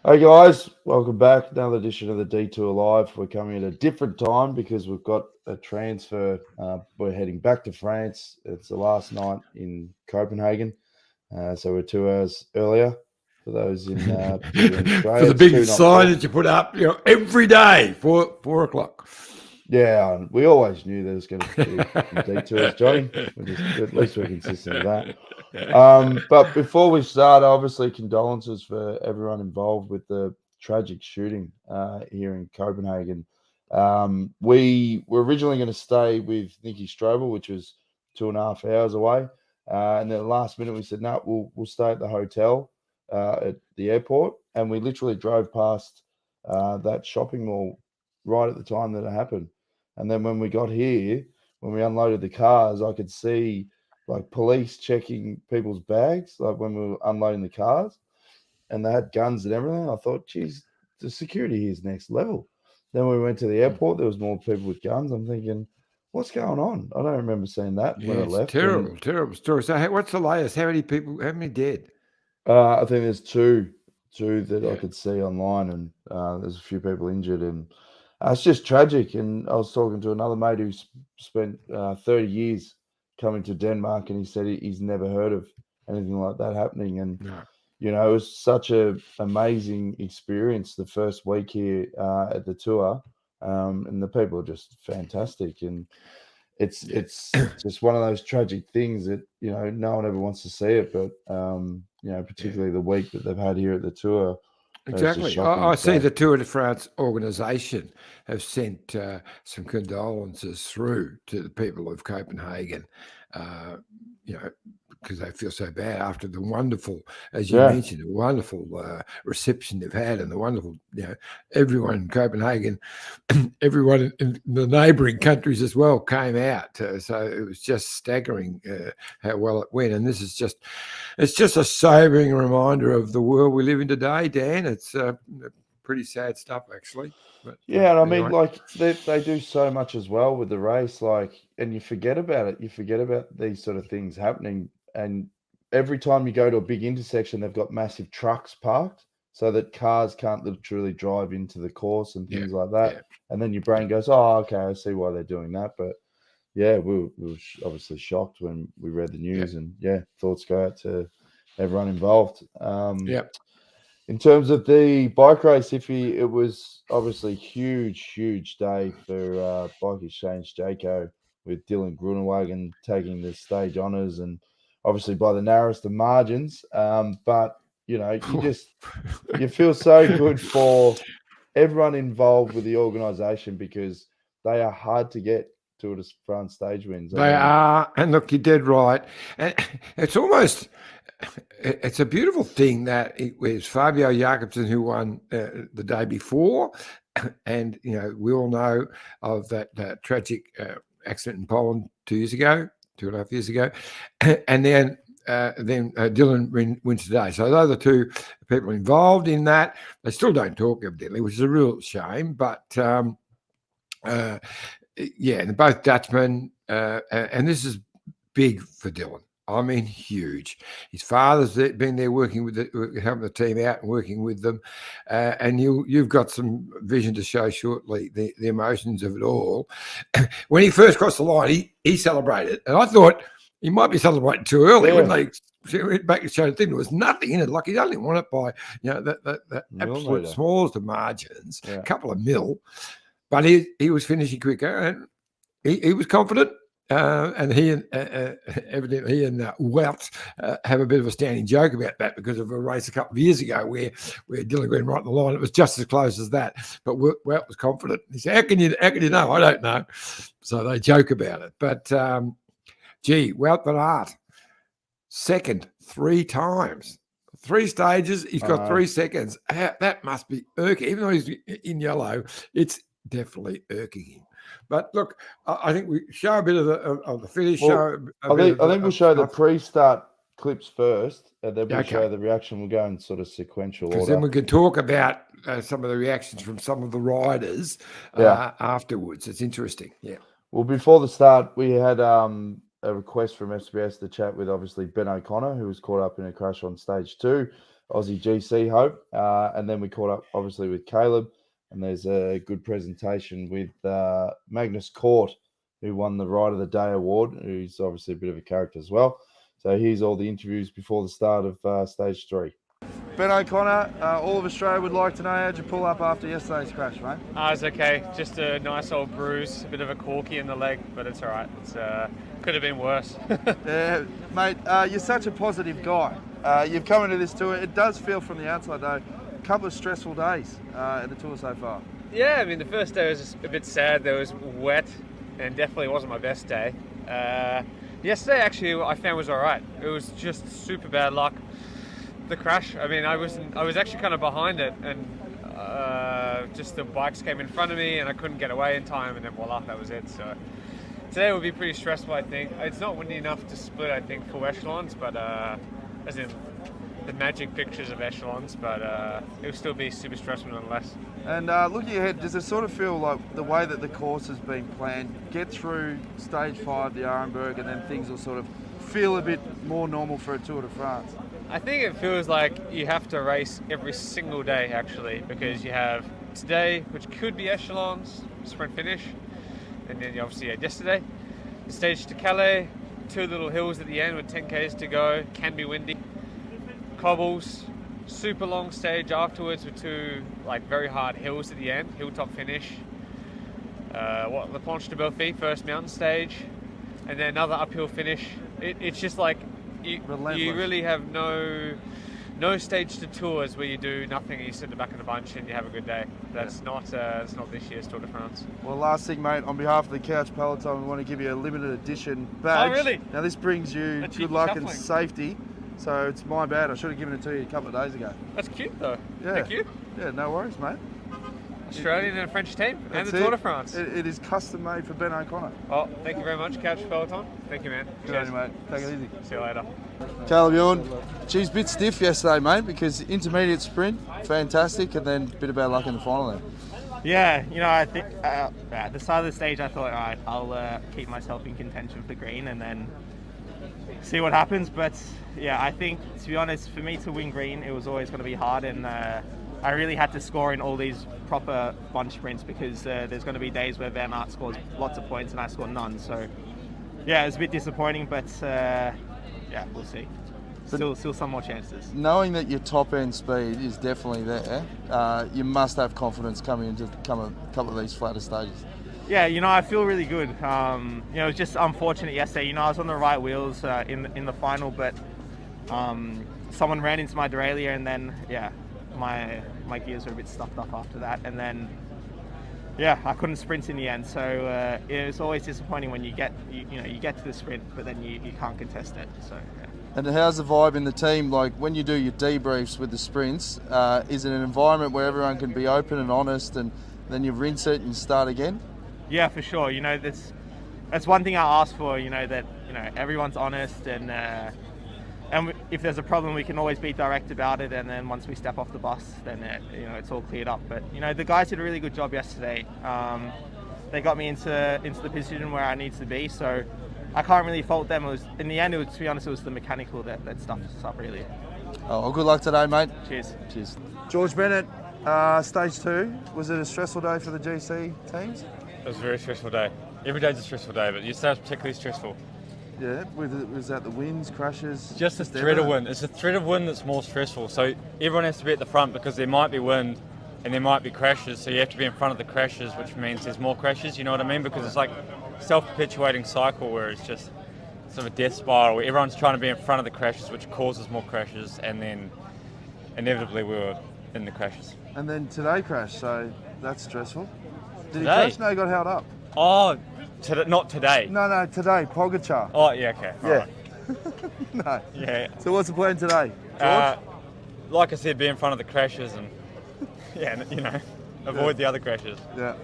Hey guys, welcome back. Another edition of the Detour Live. We're coming at a different time because we've got a transfer. We're heading back to France. It's the last night in Copenhagen, so we're 2 hours earlier for those in particularly in For Australia. the It's big two, not sign four. that you put up, every day, 4 o'clock. Yeah, we always knew there was going to be some detours, Johnny. At least we're consistent with that. But before we start, obviously condolences for everyone involved with the tragic shooting here in Copenhagen. We were originally going to stay with Nikki Strobel, which was 2.5 hours away, and then at the last minute we said, no, we'll stay at the hotel at the airport, and we literally drove past that shopping mall right at the time that it happened. And then when we got here, when we unloaded the cars, I could see like police checking people's bags, like when we were unloading the cars, and they had guns and everything. I thought, geez, the security here is next level. Then we went to the airport, there was more people with guns. I'm thinking, what's going on? I don't remember seeing that Yeah, when I it's left. And terrible story. So, what's the latest? How many people? How many dead? I think there's two that I Yeah, could see online, and there's a few people injured, and it's just tragic. And I was talking to another mate who spent 30 years coming to Denmark, and he said he's never heard of anything like that happening. And no, it was such a amazing experience the first week here at the tour, and the people are just fantastic. And yeah, it's just one of those tragic things that no one ever wants to see it, but yeah. particularly the week that they've had here at the tour, it's just Exactly. shocking. I see So the Tour de France organisation have sent some condolences through to the people of Copenhagen, uh, you know, because they feel so bad after the wonderful, as you yeah, mentioned, the wonderful reception they've had and the wonderful, everyone in Copenhagen, everyone in the neighbouring countries as well came out. So it was just staggering how well it went. And it's just a sobering reminder of the world we live in today, Dan. It's pretty sad stuff, actually. But yeah, and I mean, anyway, like they do so much as well with the race, like, and you forget about it. You forget about these sort of things happening, and every time you go to a big intersection, they've got massive trucks parked so that cars can't literally drive into the course and yeah, things like that. yeah, And then your yeah, brain goes, "Oh, okay, I see why they're doing that." But yeah, we were obviously shocked when we read the yeah, news, and yeah, thoughts go out to everyone involved. yeah. In terms of the bike race, Iffy, it was obviously huge day for Bike Exchange-Jayco with Dylan Groenewegen taking the stage honours, and obviously by the narrowest of margins. But you feel so good for everyone involved with the organisation because they are hard to get to the front stage wins. I They mean, are, and look, you're dead right. And it's almost, it's a beautiful thing that it was Fabio Jakobsen who won the day before, and we all know of that tragic accident in Poland 2 years ago, 2.5 years ago, and then Dylan wins today. So those are the two people involved in that. They still don't talk evidently, which is a real shame. But yeah, and both Dutchmen, and this is big for Dylan. I mean, huge. His father's been there working with helping the team out and working with them, and you've got some vision to show shortly the emotions of it all. When he first crossed the line, he celebrated, and I thought he might be celebrating too early. When yeah, they went back and showed the thing, there was nothing in it. Like he only won it by that absolute millimeter. smallest of margins, a Yeah. couple of mil. But he was finishing quicker, and he was confident. And he and evidently he and Wout have a bit of a standing joke about that because of a race a couple of years ago where Dylan went right in the line. It was just as close as that, but Wout was confident. He said, "How can you know? I don't know." So they joke about it. But gee, Wout van Aert, second 3 times. 3 stages, he's I got know. 3 seconds. That must be irking. Even though he's in yellow, it's definitely irking him. But look, I think we show a bit of the finish. Well, Show a I bit think of I think we'll of show the stuff. pre-start clips first, and then we'll Okay, show the reaction. We'll go in sort of sequential because then order. we can talk about some of the reactions from some of the riders Yeah. afterwards. It's interesting. Yeah. Well, before the start, we had a request from SBS to chat with obviously Ben O'Connor, who was caught up in a crash on stage 2. Aussie GC hope. And then we caught up, obviously, with Caleb. And there's a good presentation with Magnus Cort, who won the Ride of the Day award, who's obviously a bit of a character as well. So here's all the interviews before the start of Stage 3. Ben O'Connor, all of Australia would like to know, how'd you pull up after yesterday's crash, mate? It was okay. Just a nice old bruise, a bit of a corky in the leg, but it's all right. It's could have been worse. Yeah, mate, you're such a positive guy. You've come into this tour. It does feel from the outside, though, a couple of stressful days in the tour so far. Yeah, I mean, the first day was just a bit sad. There was wet and definitely wasn't my best day. Yesterday, actually, I found was all right. It was just super bad luck. The crash, I mean, I was actually kind of behind it, and just the bikes came in front of me and I couldn't get away in time, and then voila, that was it. So today will be pretty stressful, I think. It's not windy enough to split, I think, full echelons, but as in the magic pictures of echelons, but it will still be super stressful nonetheless. And looking ahead, does it sort of feel like the way that the course has been planned, get through Stage 5, the Arenberg, and then things will sort of feel a bit more normal for a Tour de France? I think it feels like you have to race every single day, actually, because you have today, which could be echelons, sprint finish, and then you obviously had yesterday, the stage to Calais, 2 little hills at the end with 10 k's to go, can be windy, cobbles, super long stage afterwards with 2 like very hard hills at the end, hilltop finish, La Planche de Belfi, first mountain stage, and then another uphill finish. It's just like you really have no stage to tours where you do nothing and you sit in the back of the bunch and you have a good day. That's not this year's Tour de France. Well, last thing, mate, on behalf of the Couch Peloton, we want to give you a limited edition badge. Oh, really? Now, this brings you good luck and safety, so it's my bad. I should have given it to you a couple of days ago. That's cute, though. Yeah. Thank you. Yeah, no worries, mate. Australian and French team and the Tour de France. It is custom made for Ben O'Connor. Oh, thank you very much, Couch Peloton. Thank you, man. Good on you, mate. Take it easy. See you later. Caleb Ewan, geez, a bit stiff yesterday, mate, because intermediate sprint, fantastic, and then a bit of bad luck in the final then. Yeah, you know, I think at the start of the stage I thought, all right, I'll keep myself in contention for green and then see what happens. But yeah, I think, to be honest, for me to win green, it was always going to be hard, and I really had to score in all these proper bunch sprints because there's going to be days where Van Aert scores lots of points and I score none. So yeah, it was a bit disappointing, but yeah, we'll see. Still some more chances. Knowing that your top end speed is definitely there, you must have confidence coming into a couple of these flatter stages. Yeah, you know, I feel really good. You know, it was just unfortunate yesterday. You know, I was on the right wheels in the final, but someone ran into my derailleur, and then yeah, my gears were a bit stuffed up after that, and then yeah, I couldn't sprint in the end. So it was always disappointing when you get to the sprint, but then you can't contest it. So. Yeah. And how's the vibe in the team? Like when you do your debriefs with the sprints, is it an environment where everyone can be open and honest, and then you rinse it and start again? Yeah, for sure. You know, that's one thing I ask for. You know, that everyone's honest, and if there's a problem, we can always be direct about it. And then once we step off the bus, then it's all cleared up. But you know, the guys did a really good job yesterday. They got me into the position where I need to be. So I can't really fault them. In the end, to be honest, it was the mechanical that stuffed us up really. Oh, well, good luck today, mate. Cheers. George Bennett, stage 2. Was it a stressful day for the GC teams? It was a very stressful day. Every day's a stressful day, but yesterday was particularly stressful. Yeah, was that the winds, crashes? Just the threat of wind. It's the threat of wind that's more stressful. So everyone has to be at the front because there might be wind and there might be crashes. So you have to be in front of the crashes, which means there's more crashes. You know what I mean? Because it's like self-perpetuating cycle where it's just sort of a death spiral where everyone's trying to be in front of the crashes, which causes more crashes, and then inevitably we were in the crashes. And then today crashed, so that's stressful. Did Today? he crash? No, he got held up. Oh, not today. No, today, Pogacar. Oh, yeah, okay. Yeah. Right. No. Yeah. So what's the plan today, George? Like I said, be in front of the crashes and, yeah, avoid the other crashes. Yeah.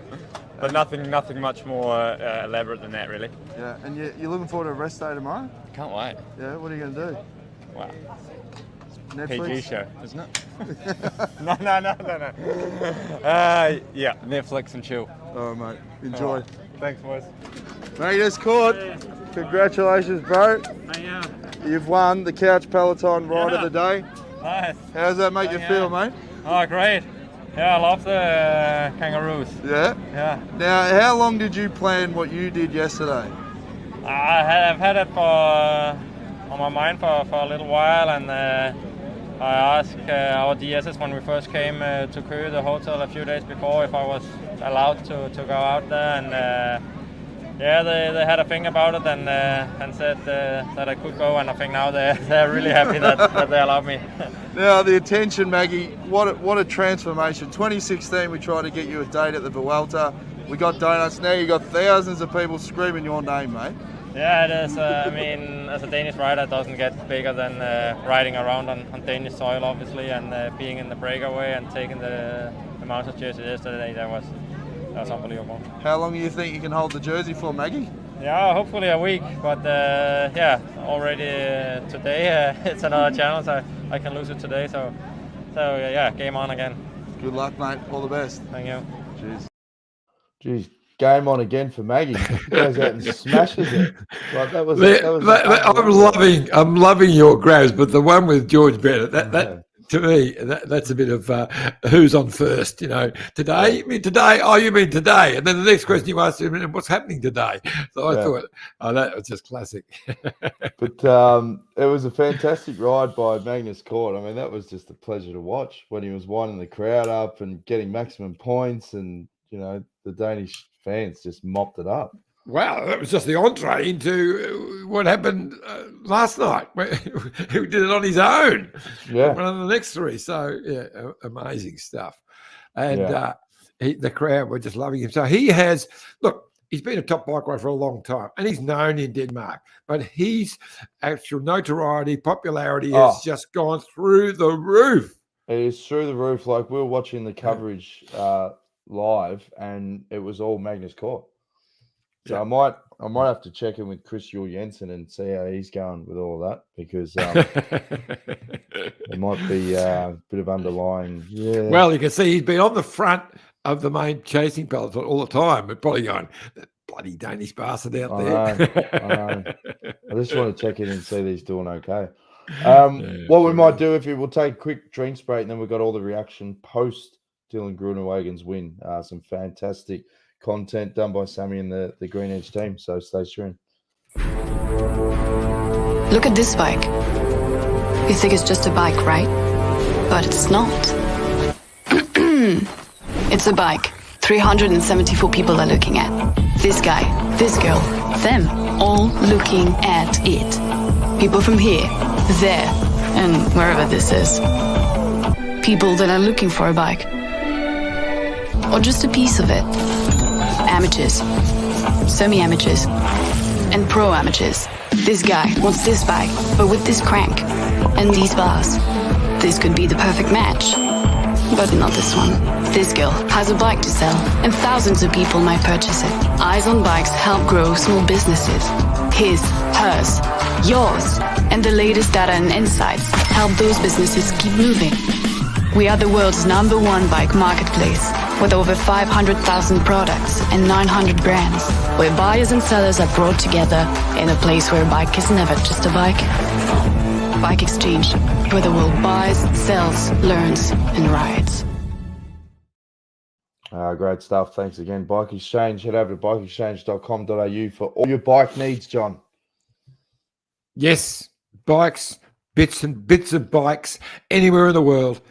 But nothing much more elaborate than that, really. Yeah, and you're looking forward to a rest day tomorrow? Can't wait. Yeah, what are you going to do? Wow. Netflix? PG show, isn't it? No. Yeah, Netflix and chill. Oh, mate. Enjoy. Right. Thanks, boys. Magnus Cort, congratulations, bro. Yeah. You've won the Couch Peloton Ride of the Day. Nice. How does that make you feel, mate? Oh, great. Yeah, I love the kangaroos. Yeah? Yeah. Now, how long did you plan what you did yesterday? I've had it on my mind for a little while, and I asked our DSs when we first came to Køge, the hotel, a few days before, if I was allowed to go out there, and yeah, they had a thing about it and said that I could go, and I think now they're really happy that they allowed me. Now, the attention, Maggie, what a transformation. 2016, we tried to get you a date at the Vuelta. We got donuts. Now you got thousands of people screaming your name, mate. Yeah, it is. I mean, as a Danish rider, it doesn't get bigger than riding around on Danish soil, obviously, and being in the breakaway and taking the mountain jersey yesterday. That was unbelievable. How long do you think you can hold the jersey for, Maggie? Yeah, hopefully a week. But yeah, already today it's another challenge. I can lose it today. So yeah, game on again. Good luck, mate. All the best. Thank you. Jeez, game on again for Maggie. He goes out and smashes it. Like that was. I'm loving your grabs, but the one with George Bennett, that to me, that's a bit of who's on first. Today. You mean today? Oh, you mean today? And then the next question you ask him, what's happening today? So I thought, that was just classic. But it was a fantastic ride by Magnus Cort. I mean, that was just a pleasure to watch when he was winding the crowd up and getting maximum points, and the Danish fans just mopped it up. Wow, that was just the entree into what happened last night. He did it on his own. Yeah. One of the next three. So, yeah, amazing stuff. And the crowd were just loving him. So he's been a top bike rider for a long time, and he's known in Denmark. But his actual notoriety, popularity has just gone through the roof. It is through the roof. Like, we were watching the coverage live, and it was all Magnus Cort. So I might have to check in with Chris Juhl Jensen and see how he's going with all of that, because there might be a bit of underlying. Yeah. Well, you can see he's been on the front of the main chasing peloton all the time, but probably going, that bloody Danish bastard out there. I know. I just want to check in and see that he's doing okay. What we might do, we'll take a quick drinks break, and then we've got all the reaction post Dylan Groenewegen's win. Some fantastic content done by Sammy and the Green Edge team. So stay tuned. Look at this bike. You think it's just a bike, right? But it's not. It's a bike 374 people are looking at. This guy, this girl, them, all looking at it. People from here, there, and wherever this is. People that are looking for a bike. Or just a piece of it. Amateurs, semi-amateurs, and pro-amateurs. This guy wants this bike, but with this crank and these bars. This could be the perfect match, but not this one. This girl has a bike to sell, and thousands of people might purchase it. Eyes on Bikes help grow small businesses. His, hers, yours, and the latest data and insights help those businesses keep moving. We are the world's #1 bike marketplace, with over 500,000 products and 900 brands, where buyers and sellers are brought together in a place where a bike is never just a bike. Bike Exchange, where the world buys, sells, learns, and rides. Great stuff. Thanks again, Bike Exchange. Head over to bikeexchange.com.au for all your bike needs, John. Yes, bikes, bits of bikes, anywhere in the world.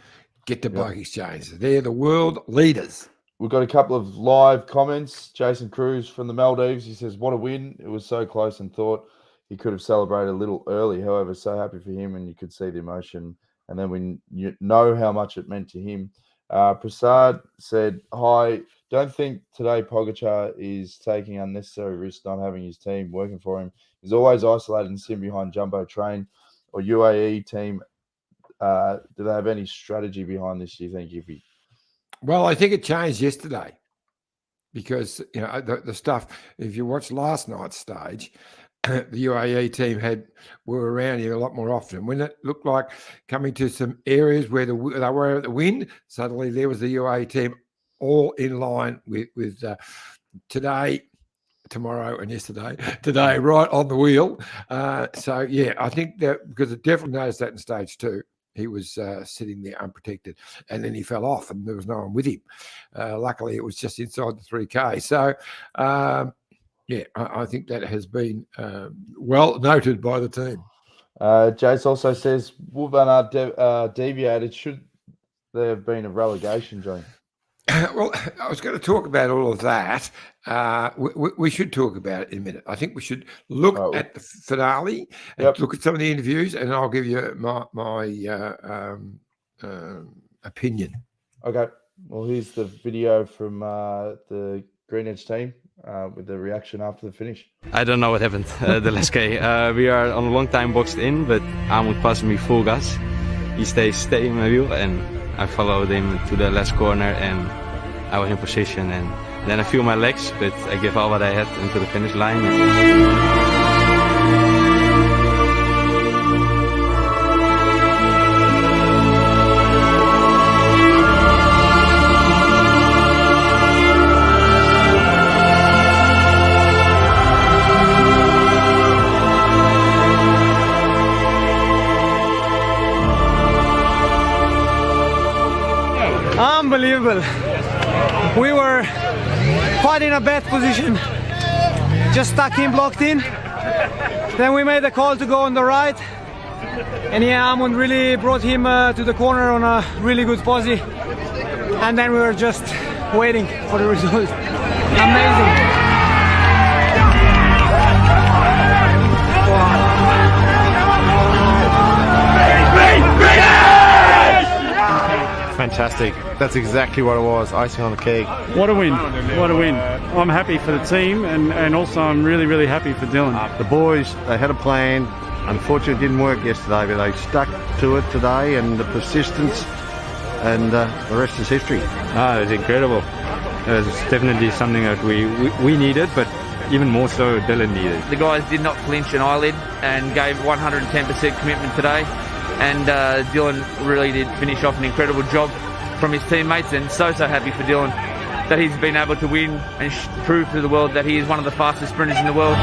Get to Bike Exchange. They're the world leaders. We've got a couple of live comments. Jason Cruz from the Maldives. He says, what a win. It was so close and thought he could have celebrated a little early. However, so happy for him, and you could see the emotion. And then we know how much it meant to him. Prasad said, hi, don't think today Pogacar is taking unnecessary risks not having his team working for him. He's always isolated and sitting behind Jumbo Train or UAE team. Do they have any strategy behind this, do you think, Iffy? Well, I think it changed yesterday because, the stuff, if you watch last night's stage, the UAE team were around here a lot more often. When it looked like coming to some areas where they were at the wind, suddenly there was the UAE team all in line with today, tomorrow and yesterday, today, right on the wheel. I think that because I definitely noticed that in stage 2. he was sitting there unprotected, and then he fell off, and there was no one with him. Luckily, it was just inside the 3K. So, I think that has been well noted by the team. Jace also says Wood Van Aert deviated. Should there have been a relegation, Johnny? Well, I was going to talk about all of that. We should talk about it in a minute. I think we should look at the finale and look at some of the interviews, and I'll give you my opinion. Okay. Well, here's the video from the Green Edge team with the reaction after the finish. I don't know what happened the last K. We are on a long time boxed in, but Amund passed me full gas. He stays in my wheel, and I followed him to the last corner, and I was in position, and then I feel my legs, but I gave all what I had into the finish line. Unbelievable. We were quite in a bad position, just stuck in, blocked in. Then we made the call to go on the right, and Amund really brought him to the corner on a really good posse, and then we were just waiting for the result. Amazing. Fantastic. That's exactly what it was. Icing on the cake. What a win. What a win. I'm happy for the team, and also I'm really, really happy for Dylan. The boys, they had a plan. Unfortunately, it didn't work yesterday, but they stuck to it today, and the persistence, and the rest is history. It was incredible. It was definitely something that we needed, but even more so Dylan needed. The guys did not flinch an eyelid and gave 110% commitment today. And Dylan really did finish off an incredible job from his teammates, and so happy for Dylan that he's been able to win and prove to the world that he is one of the fastest sprinters in the world.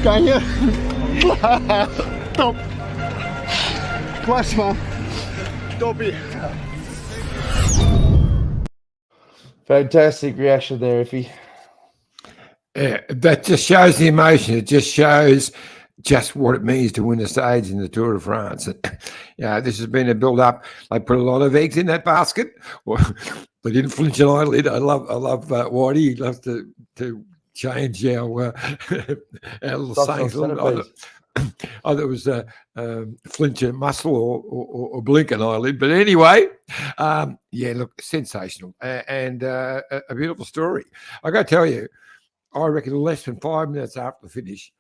Kan je? Top. Klas man. Toppie. Fantastic reaction there, Iffy. Yeah, that just shows the emotion. It just shows just what it means to win a stage in the Tour de France. This has been a build-up. They put a lot of eggs in that basket. Well, they didn't flinch an eyelid. I love Whitey. He loves to change our little sayings. Either it was flinch a muscle or blink an eyelid. But anyway, look, sensational and a beautiful story. I got to tell you, I reckon less than 5 minutes after the finish,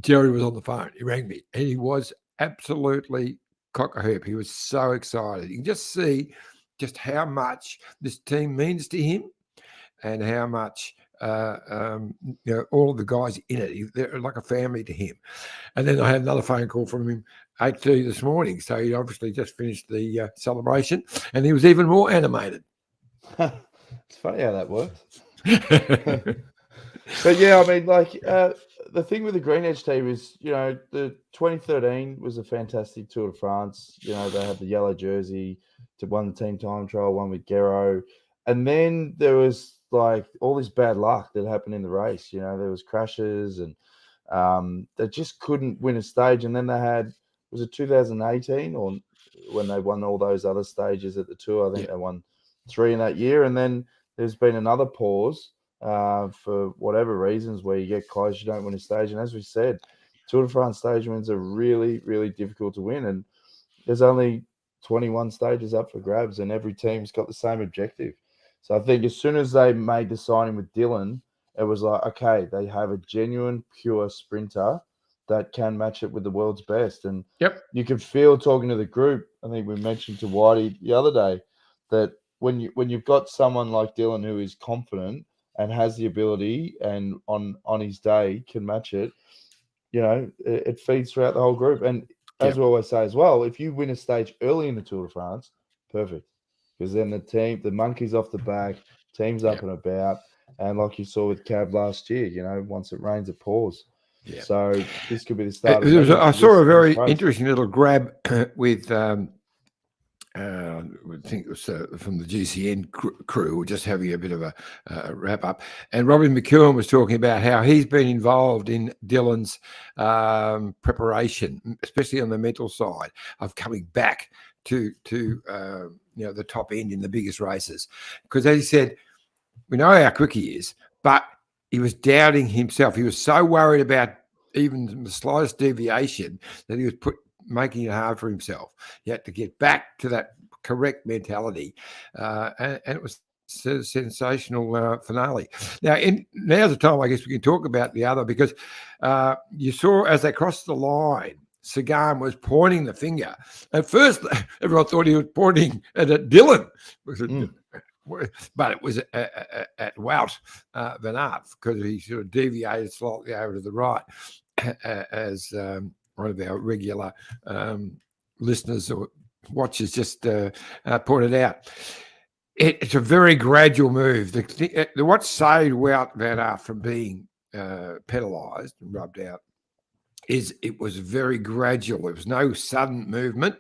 Jerry was on the phone. He rang me, and he was absolutely cock-a-hoop. He was so excited. You can just see just how much this team means to him, and how much all of the guys in it. They're like a family to him. And then I had another phone call from him 8:30 this morning. So he obviously just finished the celebration, and he was even more animated. It's funny how that works. But yeah, I mean, the thing with the Green Edge team is, the 2013 was a fantastic Tour de France. They had the yellow jersey, to won the team time trial, one with Gero. And then there was all this bad luck that happened in the race. There was crashes, and they just couldn't win a stage. And then they had, was it 2018 or when they won all those other stages at the Tour? I think they won 3 in that year. And then there's been another pause for whatever reasons, where you get close, you don't win a stage. And as we said, Tour de France stage wins are really, really difficult to win. And there's only 21 stages up for grabs, and every team's got the same objective. So I think as soon as they made the signing with Dylan, it was like, okay, they have a genuine, pure sprinter that can match it with the world's best. And you can feel, talking to the group, I think we mentioned to Whitey the other day, that when you've got someone like Dylan who is confident and has the ability, and on his day can match it, it feeds throughout the whole group. And as we always say as well, if you win a stage early in the Tour de France, perfect. Because then the monkey's off the back, team's up and about, And like you saw with Cab last year, you know, once it rains, it pours. Yeah. So this could be the start. I saw a very interesting little grab with. I think it was from the GCN crew, just having a bit of a wrap up. And Robin McEwen was talking about how he's been involved in Dylan's preparation, especially on the mental side of coming back to the top end in the biggest races. Because as he said, we know how quick he is, but he was doubting himself. He was so worried about even the slightest deviation that he was making it hard for himself. He had to get back to that correct mentality, and it was a sensational finale. Now's the time, I guess, we can talk about the other, because you saw as they crossed the line, Sagan was pointing the finger. At first, everyone thought he was pointing at Dylan, but it was at Wout Van Aert, because he sort of deviated slightly over to the right, as one of our regular listeners or watchers just pointed out. It's a very gradual move. What saved Wout Van Aert from being penalised and rubbed out is it was very gradual. There was no sudden movement.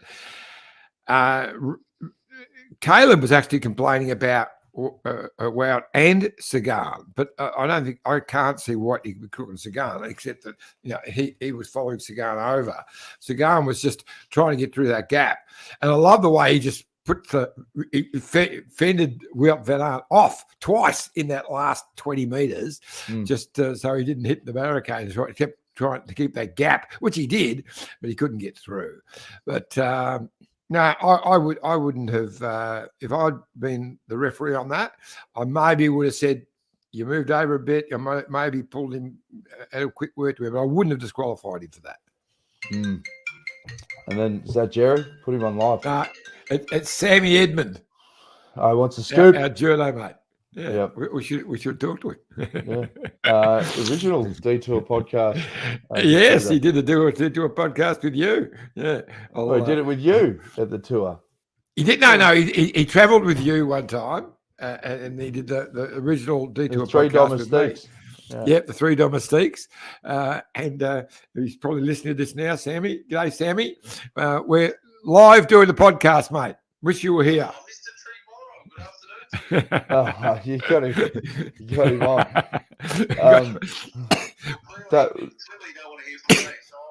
Caleb was actually complaining about Wout and Sagan, but I can't see what he could cook on Sagan, except that he was following Sagan over. Sagan was just trying to get through that gap, and I love the way he just fended Wout Van Aert off twice in that last 20 metres, just so he didn't hit the barricade. He kept trying to keep that gap, which he did, but he couldn't get through. But no, I wouldn't have. If I'd been the referee on that, I maybe would have said, you moved over a bit. I maybe pulled him at a quick word to him, but I wouldn't have disqualified him for that. And then, is that Jerry? Put him on live. It's Sammy Edmund. I want to scoop. Our journo, mate. Yeah, yep. we should talk to him. Original Detour podcast. Yes, he did do a podcast with you. Yeah, he did it with you at the tour. He did. No, he travelled with you one time, and he did the original Detour podcast with me. Yeah, the three domestiques, and he's probably listening to this now. Sammy, g'day, Sammy. We're live doing the podcast, mate. Wish you were here. You got him on.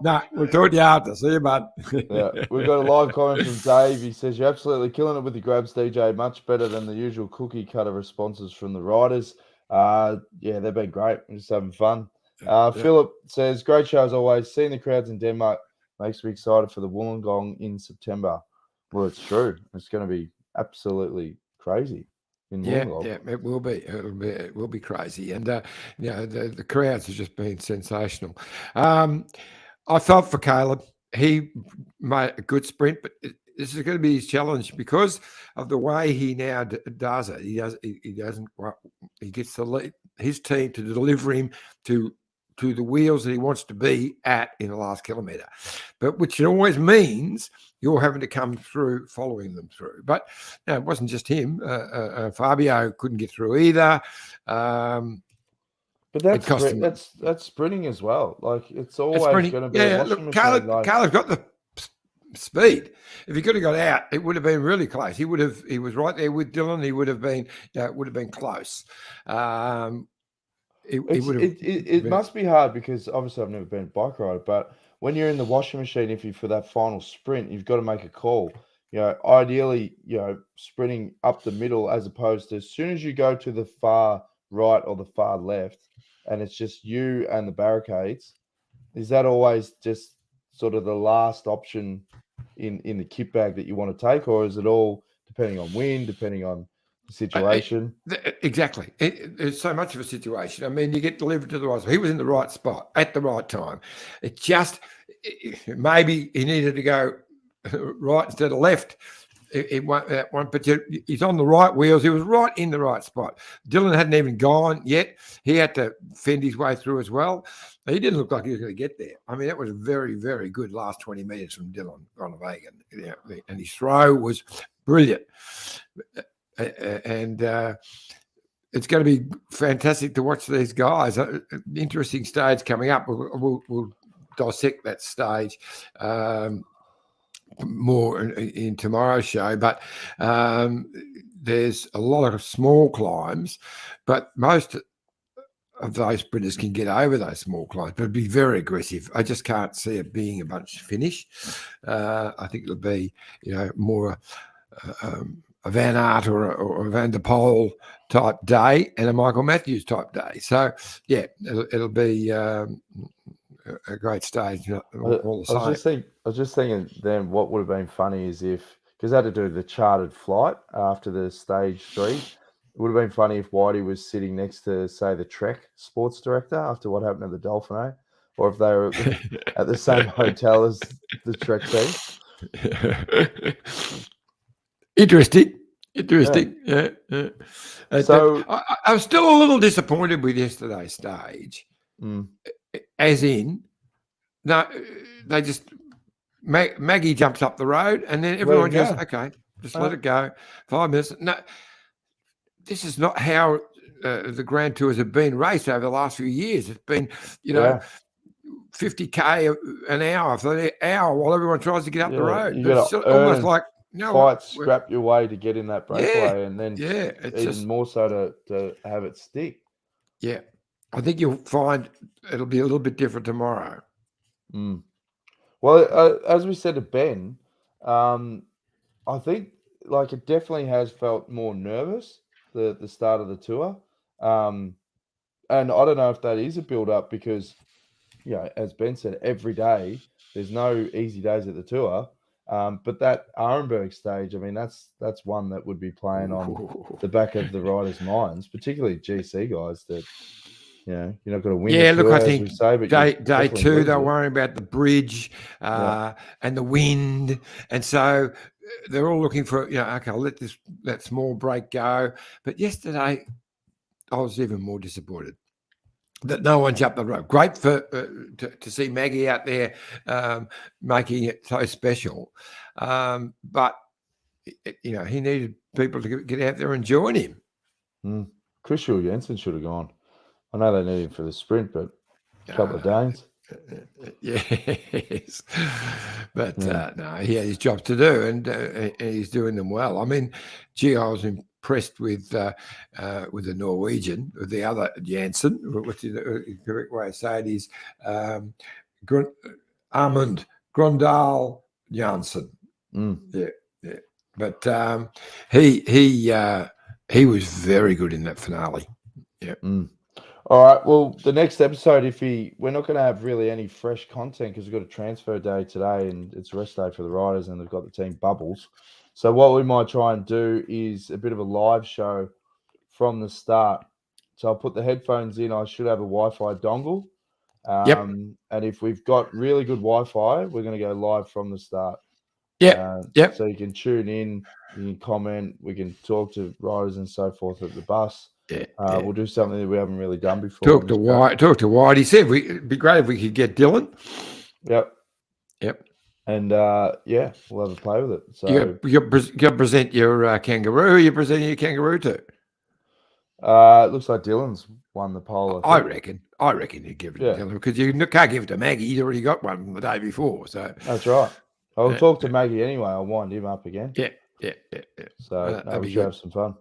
No, we'll talk to you after. See you, bud. Yeah, we've got a live comment from Dave. He says, you're absolutely killing it with the grabs, DJ. Much better than the usual cookie cutter responses from the riders. Yeah, they've been great. We're just having fun. Philip says, great show as always. Seeing the crowds in Denmark makes me excited for the Wollongong in September. Well, it's true. It's going to be absolutely crazy. Yeah, it will be. It will be crazy, and the crowds have just been sensational. I felt for Caleb. He made a good sprint, but this is going to be his challenge because of the way he now does it. He doesn't. He gets his team to deliver him to the wheels that he wants to be at in the last kilometre, but which always means you're having to come through, following them through. But it wasn't just him. Fabio couldn't get through either. But that's sprinting as well. Like it's always going to be. Yeah, look, Caleb's got the speed. If he could have got out, it would have been really close. He was right there with Dylan. He would have been. It would have been close. It must be hard because obviously I've never been a bike rider, but when you're in the washing machine, if you're for that final sprint, you've got to make a call. Ideally, sprinting up the middle as opposed to as soon as you go to the far right or the far left, and it's just you and the barricades. Is that always just sort of the last option in the kit bag that you want to take, or is it all depending on wind, depending on the situation? Exactly. It's so much of a situation. I mean, you get delivered to the right spot. He was in the right spot at the right time. Maybe he needed to go right instead of left. But he's on the right wheels. He was right in the right spot. Dylan hadn't even gone yet. He had to fend his way through as well. He didn't look like he was going to get there. I mean, that was a very, very good last 20 metres from Dylan Groenewegen. And his throw was brilliant. And it's going to be fantastic to watch these guys. Interesting stage coming up. We'll dissect that stage more in tomorrow's show. But there's a lot of small climbs, but most of those sprinters can get over those small climbs, but it'd be very aggressive. I just can't see it being a bunch finish. I think it'll be, more a Van Aert or a Van der Poel type day and a Michael Matthews type day. So yeah, it'll be a great stage. All the same. I was just thinking then what would have been funny is because they had to do the chartered flight after the stage 3. It would have been funny if Whitey was sitting next to, say, the Trek sports director after what happened at the Dolphino, or if they were at the same hotel as the Trek team. Interesting. Yeah. So I'm still a little disappointed with yesterday's stage, as in, no, they just Maggie jumps up the road and then everyone goes, okay, just let it go. 5 minutes. No. This is not how the Grand Tours have been raced over the last few years. It's been, 50k an hour for the hour while everyone tries to get up the road. It's almost like scrap your way to get in that breakaway, and then it's even more so to have it stick. Yeah, I think you'll find it'll be a little bit different tomorrow. Well, as we said to Ben, I think it definitely has felt more nervous. The start of the tour, and I don't know if that is a build up because, as Ben said, every day there's no easy days at the tour, but that Arenberg stage, I mean, that's one that would be playing on the back of the riders' minds, particularly GC guys that you're not going to win. Yeah, the look, tour, I think as we say, but day 2 they're worrying about the bridge and the wind, and so they're all looking for, okay, I'll let that small break go. But yesterday, I was even more disappointed that no one jumped the rope. Great for to see Maggie out there making it so special, but he needed people to get out there and join him. Chris Jensen should have gone. I know they need him for the sprint, but a couple of Danes. Yes, but no, he had his job to do, and he's doing them well. I mean, I was impressed with the Norwegian, with the other Janssen, which is the correct way to say it is Amund Grøndal Janssen. Yeah. But he was very good in that finale. Yeah. All right. Well, the next episode, we're not going to have really any fresh content because we've got a transfer day today and it's rest day for the riders and they've got the team bubbles. So what we might try and do is a bit of a live show from the start. So I'll put the headphones in. I should have a Wi-Fi dongle. And if we've got really good Wi-Fi, we're going to go live from the start. So you can tune in, you can comment, we can talk to riders and so forth at the bus. We'll do something that we haven't really done before. Talk to White. He said it'd be great if we could get Dylan. Yep. And we'll have a play with it. So you present your kangaroo. Who are you presenting your kangaroo to? It looks like Dylan's won the poll. I reckon you give it to Dylan because you can't give it to Maggie. He's already got one the day before. So that's right. I'll talk to Maggie anyway. I'll wind him up again. Yeah. So we should have some fun.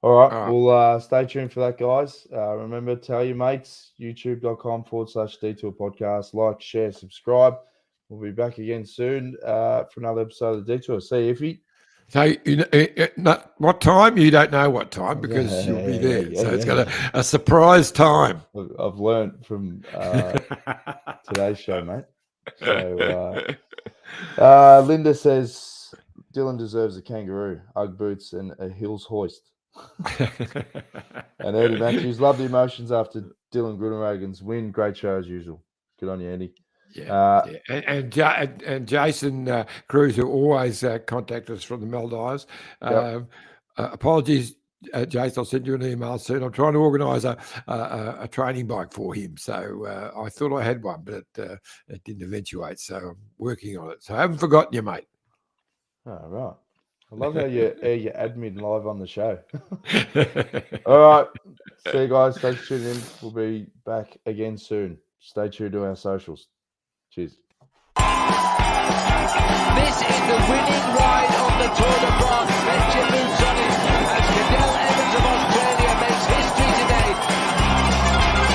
All right. We'll stay tuned for that, guys. Remember, tell your mates, youtube.com/Detour Podcast. Like, share, subscribe. We'll be back again soon for another episode of the Detour. See you, Iffy. So, what time? You don't know what time because you'll be there. It's got a surprise time. I've learned from today's show, mate. So, Linda says Dylan deserves a kangaroo, Ugg boots, and a Hills hoist. And Eddie Matthews, love the emotions after Dylan Groenewegen's win. Great show as usual. Good on you, Eddie. And Jason Cruz, who always contact us from the Maldives. Apologies, Jason. I'll send you an email soon. I'm trying to organise a training bike for him. So I thought I had one, but it didn't eventuate. So I'm working on it. So I haven't forgotten you, mate. All right. I love how you air your admin live on the show. All right. See you guys. Thanks for tuning in. We'll be back again soon. Stay tuned to our socials. Cheers. This is the winning ride